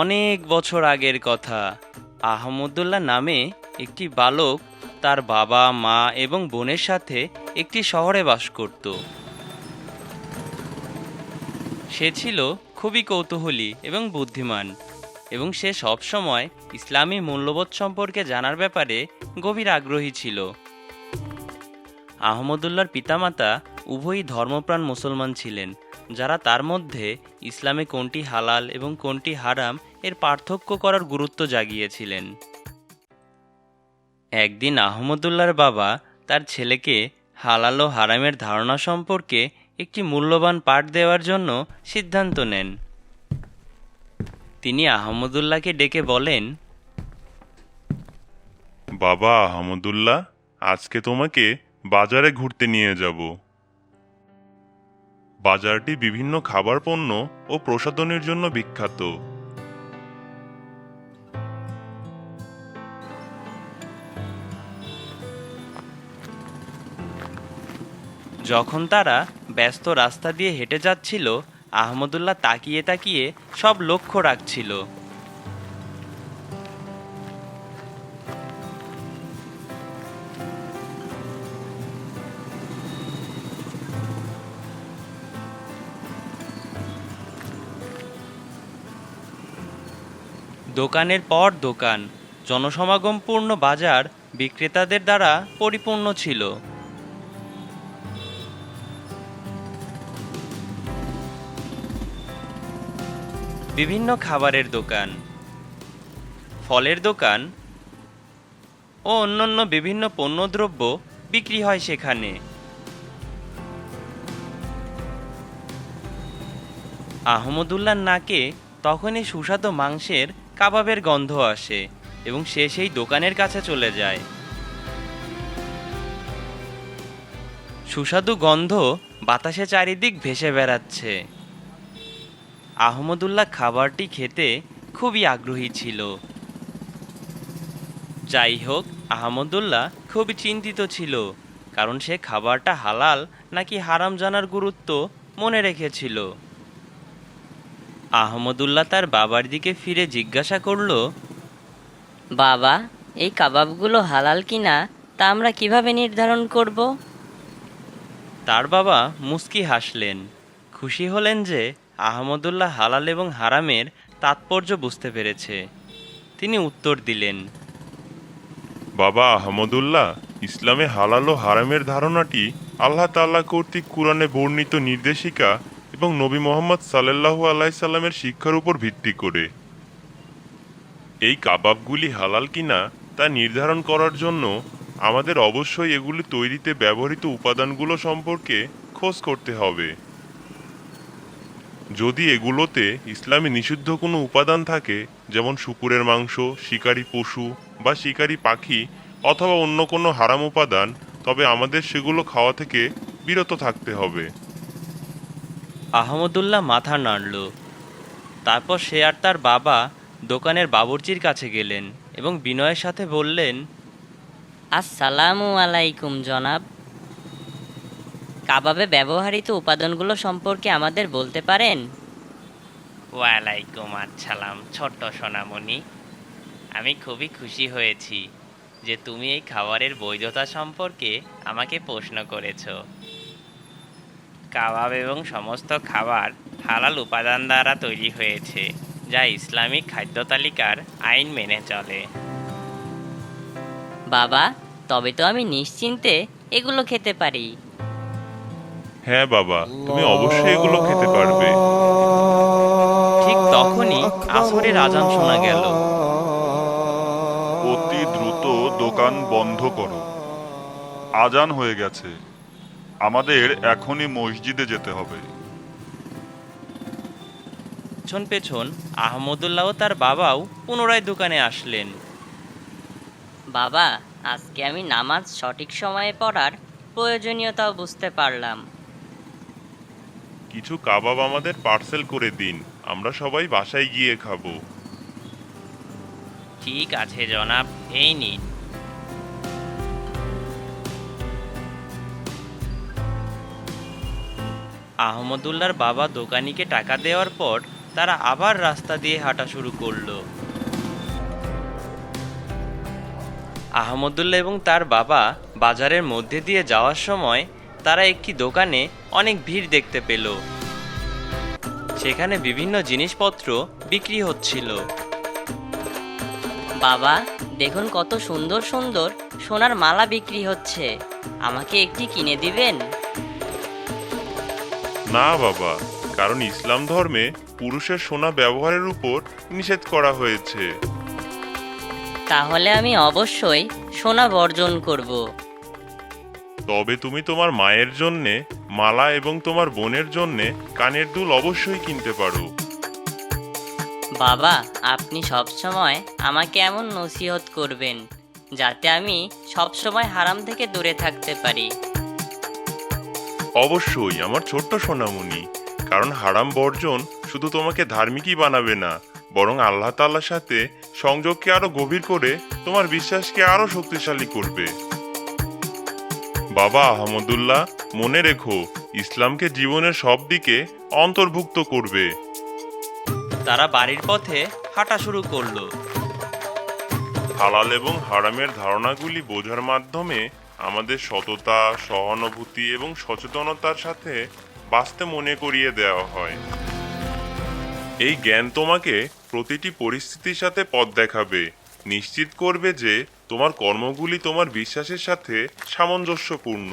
অনেক বছর আগের কথা। আহমদুল্লাহ নামে একটি বালক তার বাবা মা এবং বোনের সাথে একটি শহরে বাস করত। সে ছিল খুবই কৌতূহলী এবং বুদ্ধিমান, এবং সে সবসময় ইসলামী মূল্যবোধ সম্পর্কে জানার ব্যাপারে গভীর আগ্রহী ছিল। আহমদুল্লাহর পিতামাতা উভয়ই ধর্মপ্রাণ মুসলমান ছিলেন, যারা তার মধ্যে ইসলামে কোনটি হালাল এবং কোনটি হারাম এর পার্থক্য করার গুরুত্ব জাগিয়েছিলেন। একদিন আহমদুল্লাহর বাবা তার ছেলেকে হালাল ও হারামের ধারণা সম্পর্কে একটি মূল্যবান পাঠ দেওয়ার জন্য সিদ্ধান্ত নেন। তিনি আহমদুল্লাহকে ডেকে বলেন, বাবা আহমদুল্লাহ, আজকে তোমাকে বাজারে ঘুরতে নিয়ে যাব। বাজারটি বিভিন্ন খাবার পণ্য ও প্রসাধনীর জন্য বিখ্যাত। যখন তারা ব্যস্ত রাস্তা দিয়ে হেঁটে যাচ্ছিল, আহমদুল্লাহ তাকিয়ে তাকিয়ে সব লক্ষ্য রাখছিল। দোকানের পর দোকান, জনসমাগমপূর্ণ বাজার বিক্রেতাদের দ্বারা পরিপূর্ণ ছিল। বিভিন্ন খাবারের দোকান, ফলের দোকান ও অন্যান্য বিভিন্ন পণ্যদ্রব্য বিক্রি হয় সেখানে। আহমদুল্লাহর নাকে তখনই সুস্বাদু মাংসের কাবাবের গন্ধ আসে এবং সে সেই দোকানের কাছে চলে যায়। সুস্বাদু গন্ধ বাতাসে চারিদিক ভেসে বেড়াচ্ছে। আহমদুল্লাহ খাবারটি খেতে খুবই আগ্রহী ছিল। যাই হোক, আহমদুল্লাহ খুবই চিন্তিত ছিল, কারণ সে খাবারটা হালাল নাকি হারাম জানার গুরুত্ব মনে রেখেছিল। আহমদুল্লাহ তার বাবার দিকে ফিরে জিজ্ঞাসা করল, বাবা, এই কাবাবগুলো হালাল কিনা তা আমরা কিভাবে নির্ধারণ করব? তার বাবা মুস্কি হাসলেন, খুশি হলেন যে আহমদুল্লাহ হালাল এবং হারামের তাৎপর্য বুঝতে পেরেছে। তিনি উত্তর দিলেন, বাবা আহমদুল্লাহ, ইসলামে হালাল ও হারামের ধারণাটি আল্লাহ তাআলা কর্তৃক কুরআনে বর্ণিত নির্দেশিকা এবং নবী মুহাম্মদ সাল্লাল্লাহু আলাইহি সাল্লামের শিক্ষার উপর ভিত্তি করে। এই কাবাবগুলি হালাল কিনা তা নির্ধারণ করার জন্য আমাদের অবশ্যই এগুলি তৈরিতে ব্যবহৃত উপাদানগুলো সম্পর্কে খোঁজ করতে হবে। যদি এগুলোতে ইসলামে নিষিদ্ধ কোনো উপাদান থাকে, যেমন শূকরের মাংস, শিকারী পশু বা শিকারী পাখি অথবা অন্য কোনো হারাম উপাদান, তবে আমাদের সেগুলো খাওয়া থেকে বিরত থাকতে হবে। আহমদুল্লাহ মাথা নাড়ল। তারপর সে আর তার বাবা দোকানের বাবুর্চির কাছে গেলেন এবং বিনয়ের সাথে বললেন, আসসালামু আলাইকুম জনাব। কাবাবে ব্যবহৃত উপাদানগুলো সম্পর্কে আমাদের বলতে পারেন? ওয়ালাইকুম আসসালাম ছোট্ট সোনামণি, আমি খুবই খুশি হয়েছি যে তুমি এই খাবারের বৈধতা সম্পর্কে আমাকে প্রশ্ন করেছো। কাবাব এবং সমস্ত খাবার হালাল উপাদান দ্বারা তৈরি হয়েছে, যা ইসলামিক খাদ্য তালিকার আইন মেনে চলে। বাবা, তবে তো আমি নিশ্চিন্তে এগুলো খেতে পারি। হ্যাঁ বাবা, তুমি অবশ্যই এগুলো খেতে পারবে। ঠিক তখনই আসরের আজান শোনা গেল। অতি দ্রুত দোকান বন্ধ করো, আজান হয়ে গেছে। আমাদের এখনই মসজিদে যেতে হবে। পেছন পেছন আহমদুল্লাহ ও তার বাবাও পুনরায় দোকানে আসলেন। বাবা, আজকে আমি নামাজ সঠিক সময়ে পড়ার প্রয়োজনীয়তাও বুঝতে পারলাম। কিছু কাবাব আমাদের পার্সেল করে দিন, আমরা সবাই বাসায় গিয়ে খাবো। ঠিক আছে জনাব, এই নিন। আহমদুল্লাহর বাবা দোকানিকে টাকা দেওয়ার পর তারা আবার রাস্তা দিয়ে হাঁটা শুরু করলো। আহমদুল্লাহ এবং তার বাবা বাজারের মধ্যে দিয়ে যাওয়ার সময় তারা একটি দোকানে অনেক ভিড় দেখতে পেল। সেখানে বিভিন্ন জিনিসপত্র বিক্রি হচ্ছিল। বাবা, দেখুন কত সুন্দর সুন্দর সোনার মালা বিক্রি হচ্ছে, আমাকে একটি কিনে দিবেন? না বাবা, কারণ ইসলাম ধর্মে পুরুষের সোনা ব্যবহারের উপর নিষেধ করা হয়েছে। তাহলে আমি অবশ্যই সোনা বর্জন করব। তবে তুমি তোমার মায়ের জন্যে মালা এবং তোমার বোনের জন্যে কানের দুল অবশ্যই কিনতে পারো। বাবা, আপনি সবসময় আমাকে এমন নসিহত করবেন যাতে আমি সবসময় হারাম থেকে দূরে থাকতে পারি। অবশ্যই আমার ছোট্ট সোনামণি, কারণ হারাম বর্জন শুধু তোমাকে ধার্মিকই বানাবে না, বরং আল্লাহ তাআলার সাথে সংযোগকে আরো গভীর করে তোমার বিশ্বাসকে আরো শক্তিশালী করবে। বাবা আহমদুল্লাহ, মনে রেখো, ইসলামকে জীবনের সব দিকে অন্তর্ভুক্ত করবে। তারা বাড়ির পথে হাঁটা শুরু করলো। হালাল এবং হারামের ধারণাগুলি বোঝার মাধ্যমে আমাদের সততা, সহানুভূতি এবং সচেতনতার সাথে বাঁচতে মনে করিয়ে দেওয়া হয়। এই জ্ঞান তোমাকে প্রতিটি পরিস্থিতির সাথে পথ দেখাবে, নিশ্চিত করবে যে তোমার কর্মগুলি তোমার বিশ্বাসের সাথে সামঞ্জস্যপূর্ণ